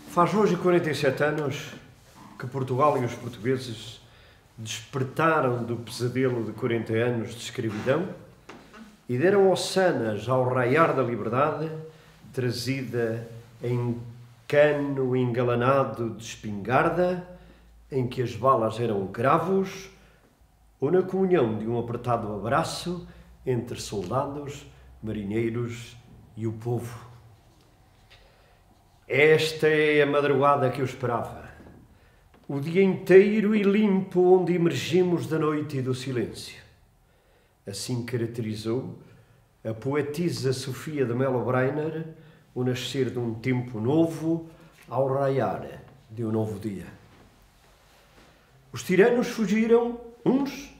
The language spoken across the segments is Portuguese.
Faz hoje 47 anos que Portugal e os portugueses despertaram do pesadelo de 40 anos de escravidão e deram ossanas ao raiar da liberdade, trazida em cano engalanado de espingarda, em que as balas eram cravos, ou na comunhão de um apertado abraço entre soldados, marinheiros e o povo. Esta é a madrugada que eu esperava. O dia inteiro e limpo onde emergimos da noite e do silêncio. Assim caracterizou a poetisa Sofia de Melo Brainer o nascer de um tempo novo ao raiar de um novo dia. Os tiranos fugiram, uns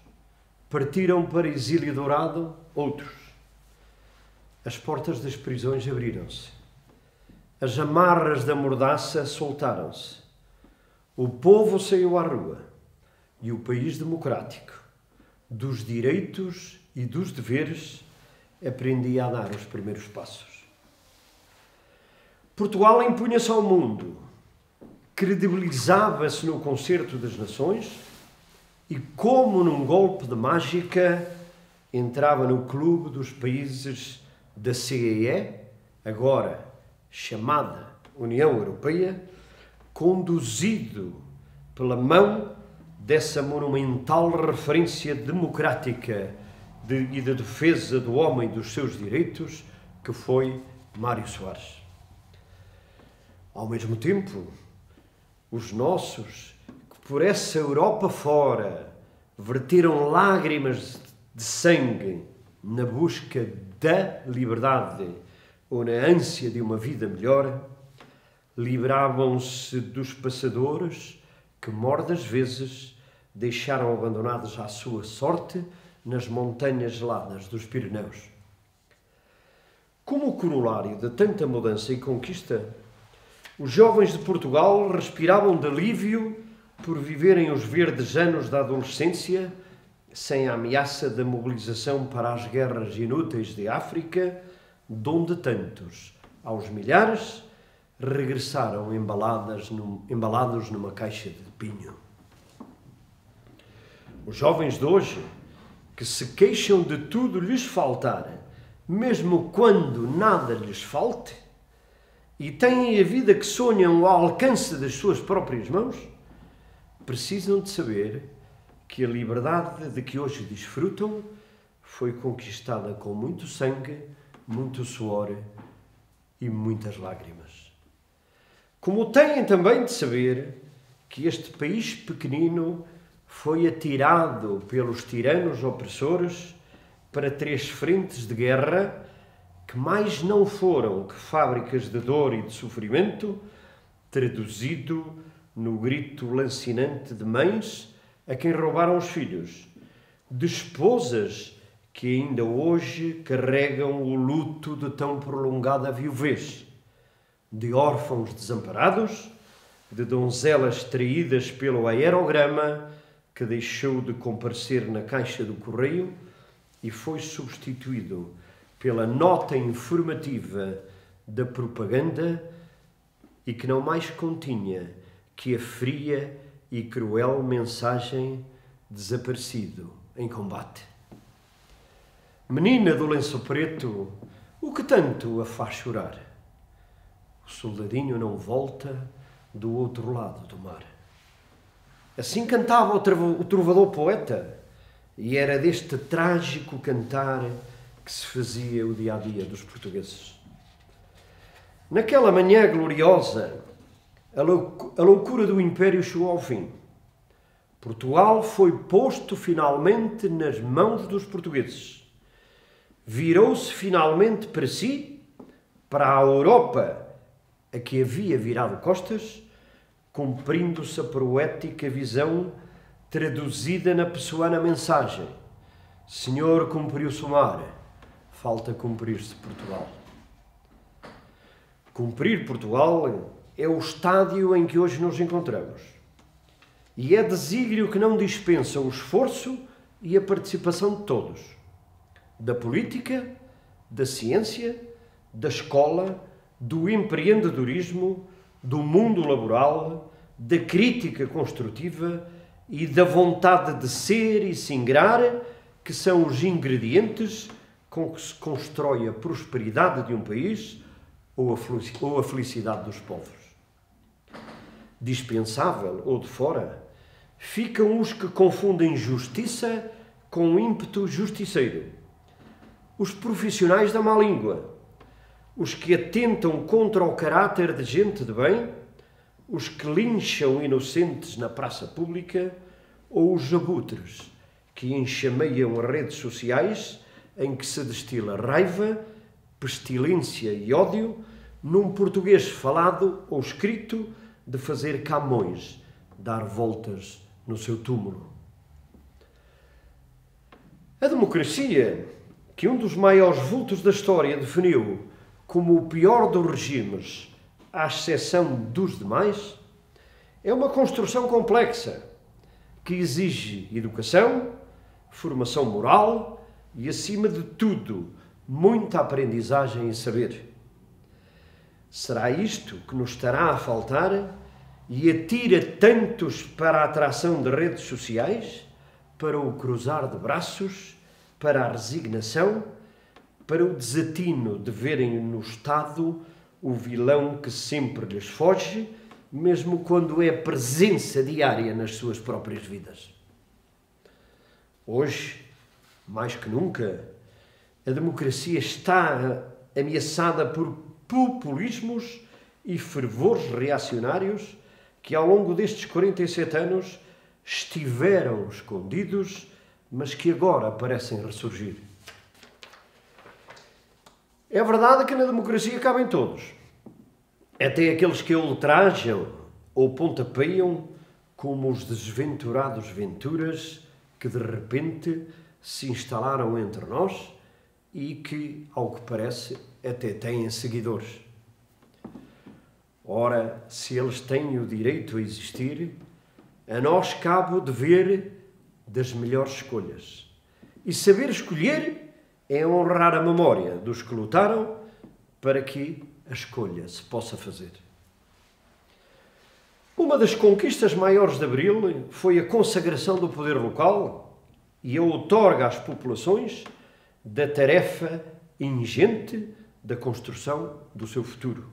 partiram para exílio dourado, outros. As portas das prisões abriram-se. As amarras da mordaça soltaram-se. O povo saiu à rua e o país democrático, dos direitos e dos deveres, aprendia a dar os primeiros passos. Portugal impunha-se ao mundo, credibilizava-se no concerto das nações e, como num golpe de mágica, entrava no clube dos países da CEE, agora chamada União Europeia, conduzido pela mão dessa monumental referência democrática e de defesa do homem e dos seus direitos, que foi Mário Soares. Ao mesmo tempo, os nossos, que por essa Europa fora verteram lágrimas de sangue na busca da liberdade ou na ânsia de uma vida melhor, livravam-se dos passadores que, mordas vezes, deixaram abandonados à sua sorte nas montanhas geladas dos Pirineus. Como corolário de tanta mudança e conquista, os jovens de Portugal respiravam de alívio por viverem os verdes anos da adolescência sem a ameaça da mobilização para as guerras inúteis de África, de onde tantos, aos milhares, regressaram embalados numa caixa de pinho. Os jovens de hoje, que se queixam de tudo lhes faltar, mesmo quando nada lhes falte, e têm a vida que sonham ao alcance das suas próprias mãos, precisam de saber que a liberdade de que hoje desfrutam foi conquistada com muito sangue, muito suor e muitas lágrimas. Como têm também de saber que este país pequenino foi atirado pelos tiranos opressores para 3 frentes de guerra que mais não foram que fábricas de dor e de sofrimento, traduzido no grito lancinante de mães a quem roubaram os filhos, de esposas que ainda hoje carregam o luto de tão prolongada viuvez, de órfãos desamparados, de donzelas traídas pelo aerograma que deixou de comparecer na caixa do correio e foi substituído pela nota informativa da propaganda e que não mais continha que a fria e cruel mensagem desaparecido em combate. Menina do lenço preto, o que tanto a faz chorar? O soldadinho não volta do outro lado do mar. Assim cantava o trovador poeta, e era deste trágico cantar que se fazia o dia-a-dia dos portugueses. Naquela manhã gloriosa, a loucura do Império chegou ao fim. Portugal foi posto finalmente nas mãos dos portugueses. Virou-se finalmente para si, para a Europa a que havia virado costas, cumprindo-se a poética visão traduzida na pessoana mensagem: Senhor, cumpriu-se o mar, falta cumprir-se Portugal. Cumprir Portugal é o estádio em que hoje nos encontramos. e é desígnio que não dispensa o esforço e a participação de todos, da política, da ciência, da escola, do empreendedorismo, do mundo laboral, da crítica construtiva e da vontade de ser e se ingrar, que são os ingredientes com que se constrói a prosperidade de um país ou a felicidade dos povos. Dispensável ou de fora, ficam os que confundem justiça com ímpeto justiceiro, os profissionais da má língua, os que atentam contra o caráter de gente de bem, os que lincham inocentes na praça pública ou os abutres que enxameiam as redes sociais em que se destila raiva, pestilência e ódio num português falado ou escrito de fazer Camões dar voltas no seu túmulo. A democracia, que um dos maiores vultos da história definiu como o pior dos regimes, à exceção dos demais, é uma construção complexa que exige educação, formação moral e, acima de tudo, muita aprendizagem e saber. Será isto que nos estará a faltar e atira tantos para a atração de redes sociais, para o cruzar de braços, para a resignação, para o desatino de verem no Estado o vilão que sempre lhes foge, mesmo quando é presença diária nas suas próprias vidas. Hoje, mais que nunca, a democracia está ameaçada por populismos e fervores reacionários que ao longo destes 47 anos estiveram escondidos, mas que agora parecem ressurgir. É verdade que na democracia cabem todos, até aqueles que a ultrajam ou pontapeiam, como os desventurados Venturas que de repente se instalaram entre nós e que, ao que parece, até têm seguidores. Ora, se eles têm o direito a existir, a nós cabe o dever das melhores escolhas. E saber escolher é honrar a memória dos que lutaram para que a escolha se possa fazer. Uma das conquistas maiores de Abril foi a consagração do poder local e a outorga às populações da tarefa ingente da construção do seu futuro.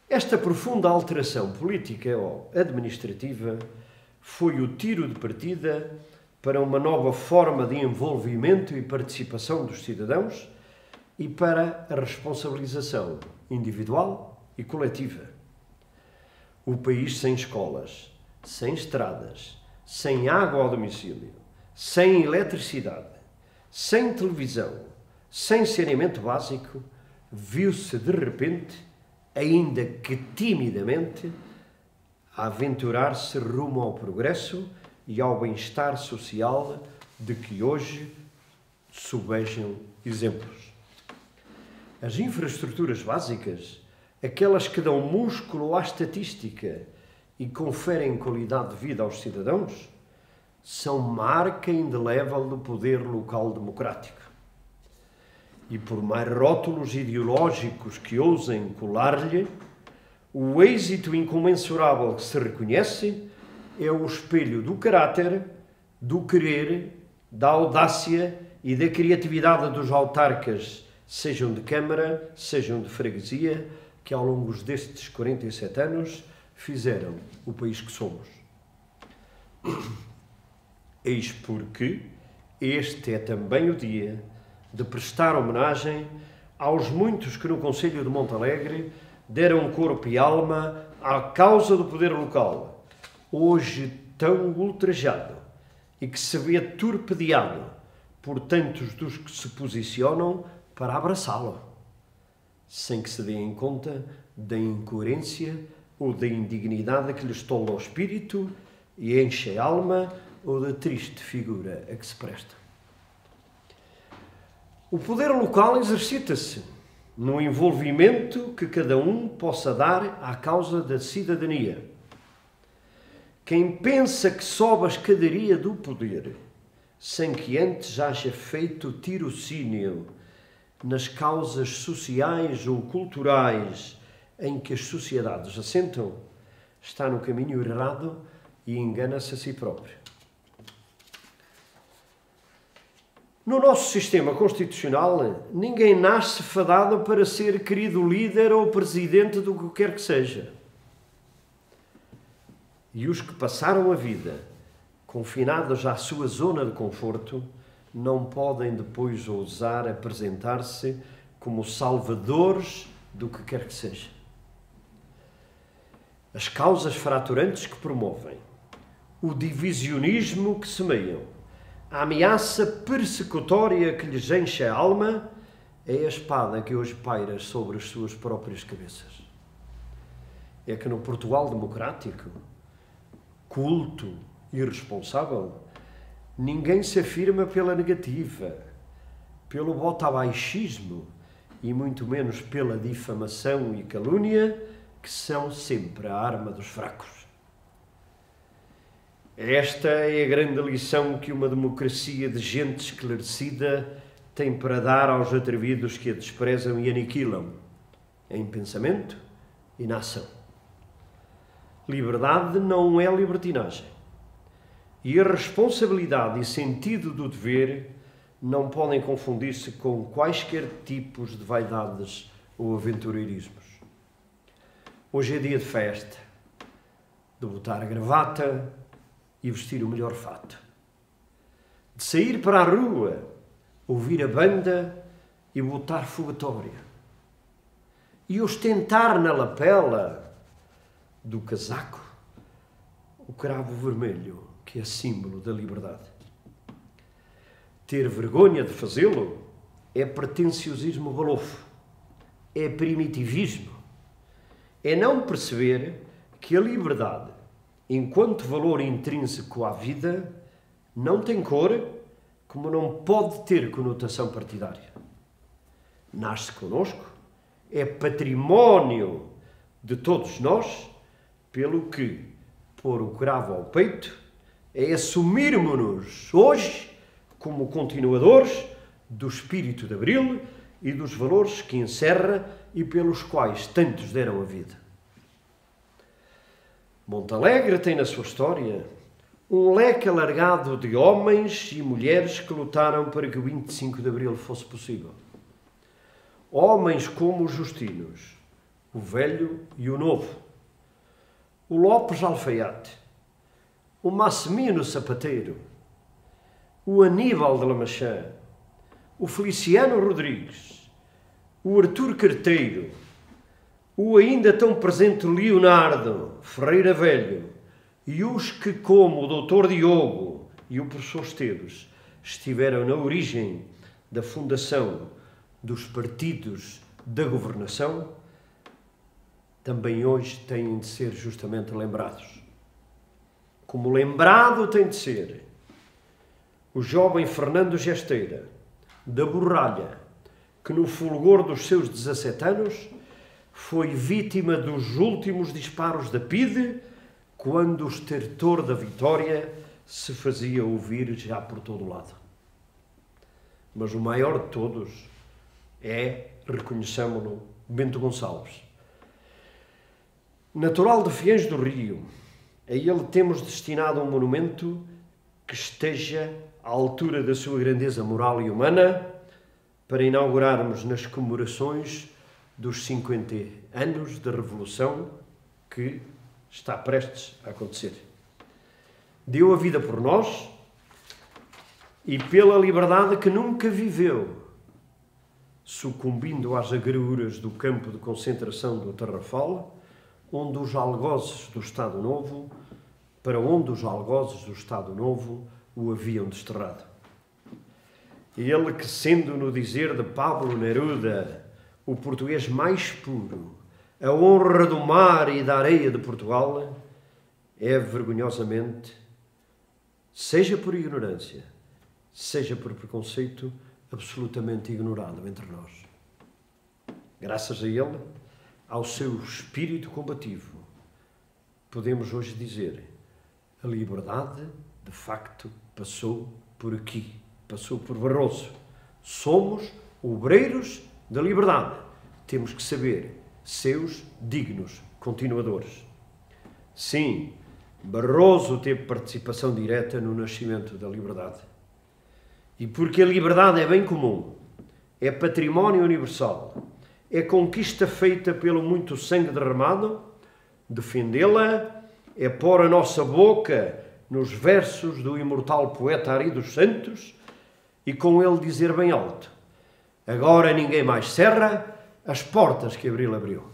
Esta profunda alteração política ou administrativa foi o tiro de partida para uma nova forma de envolvimento e participação dos cidadãos e para a responsabilização individual e coletiva. O país sem escolas, sem estradas, sem água ao domicílio, sem eletricidade, sem televisão, sem saneamento básico, viu-se de repente, ainda que timidamente, a aventurar-se rumo ao progresso e ao bem-estar social de que hoje sobejam exemplos. As infraestruturas básicas, aquelas que dão músculo à estatística e conferem qualidade de vida aos cidadãos, são marca indelével do poder local democrático. E por mais rótulos ideológicos que ousem colar-lhe, o êxito incomensurável que se reconhece é o espelho do caráter, do querer, da audácia e da criatividade dos autarcas, sejam de Câmara, sejam de freguesia, que ao longo destes 47 anos fizeram o país que somos. Eis porque este é também o dia de prestar homenagem aos muitos que no Concelho de Montalegre deram corpo e alma à causa do poder local, hoje tão ultrajado e que se vê torpedeado por tantos dos que se posicionam para abraçá-lo, sem que se deem conta da incoerência ou da indignidade que lhes tola o espírito e enche a alma ou da triste figura a que se presta. O poder local exercita-se no envolvimento que cada um possa dar à causa da cidadania. Quem pensa que sobe a escadaria do poder sem que antes haja feito tirocínio nas causas sociais ou culturais em que as sociedades assentam, está no caminho errado e engana-se a si próprio. No nosso sistema constitucional, ninguém nasce fadado para ser querido líder ou presidente do que quer que seja. E os que passaram a vida confinados à sua zona de conforto não podem depois ousar apresentar-se como salvadores do que quer que seja. As causas fraturantes que promovem, o divisionismo que semeiam, a ameaça persecutória que lhes enche a alma é a espada que hoje paira sobre as suas próprias cabeças. É que no Portugal democrático, culto e responsável, ninguém se afirma pela negativa, pelo botabaixismo e muito menos pela difamação e calúnia, que são sempre a arma dos fracos. Esta é a grande lição que uma democracia de gente esclarecida tem para dar aos atrevidos que a desprezam e aniquilam, em pensamento e na ação. Liberdade não é libertinagem. E a responsabilidade e sentido do dever não podem confundir-se com quaisquer tipos de vaidades ou aventureirismos. Hoje é dia de festa, de botar a gravata e vestir o melhor fato, de sair para a rua, ouvir a banda e botar fogatória, e ostentar na lapela do casaco o cravo vermelho, que é símbolo da liberdade. Ter vergonha de fazê-lo é pretenciosismo balofo, é primitivismo, é não perceber que a liberdade, enquanto valor intrínseco à vida, não tem cor, como não pode ter conotação partidária. Nasce connosco, é património de todos nós, pelo que pôr o cravo ao peito é assumirmos-nos hoje como continuadores do espírito de Abril e dos valores que encerra e pelos quais tantos deram a vida. Montalegre tem na sua história um leque alargado de homens e mulheres que lutaram para que o 25 de Abril fosse possível. Homens como os Justinos, o Velho e o Novo, o Lopes Alfaiate, o Massimino Sapateiro, o Aníbal de Lamachã, o Feliciano Rodrigues, o Artur Carteiro, o ainda tão presente Leonardo Ferreira Velho e os que, como o Dr. Diogo e o professor Esteves, estiveram na origem da fundação dos partidos da governação, também hoje têm de ser justamente lembrados. Como lembrado tem de ser o jovem Fernando Gesteira, da Borralha, que no fulgor dos seus 17 anos foi vítima dos últimos disparos da PIDE, quando o estertor da vitória se fazia ouvir já por todo o lado. Mas o maior de todos é, reconheçamo-lo, Bento Gonçalves. Natural de Fiães do Rio, a ele temos destinado um monumento que esteja à altura da sua grandeza moral e humana para inaugurarmos nas comemorações dos 50 anos da Revolução que está prestes a acontecer. Deu a vida por nós e pela liberdade que nunca viveu, sucumbindo às agruras do campo de concentração do Tarrafal, onde os algozes do Estado Novo, para onde os algozes do Estado Novo o haviam desterrado. Ele que, sendo no dizer de Pablo Neruda o português mais puro, a honra do mar e da areia de Portugal, é vergonhosamente, seja por ignorância, seja por preconceito, absolutamente ignorado entre nós. Graças a ele, ao seu espírito combativo, podemos hoje dizer: A liberdade, de facto, passou por aqui, passou por Barroso. Somos obreiros da liberdade. Temos que saber, seus dignos continuadores. Sim, Barroso teve participação direta no nascimento da liberdade. E porque a liberdade é bem comum, é património universal, é conquista feita pelo muito sangue derramado, defendê-la é pôr a nossa boca nos versos do imortal poeta Ari dos Santos e com ele dizer bem alto: agora ninguém mais cerra as portas que Abril abriu.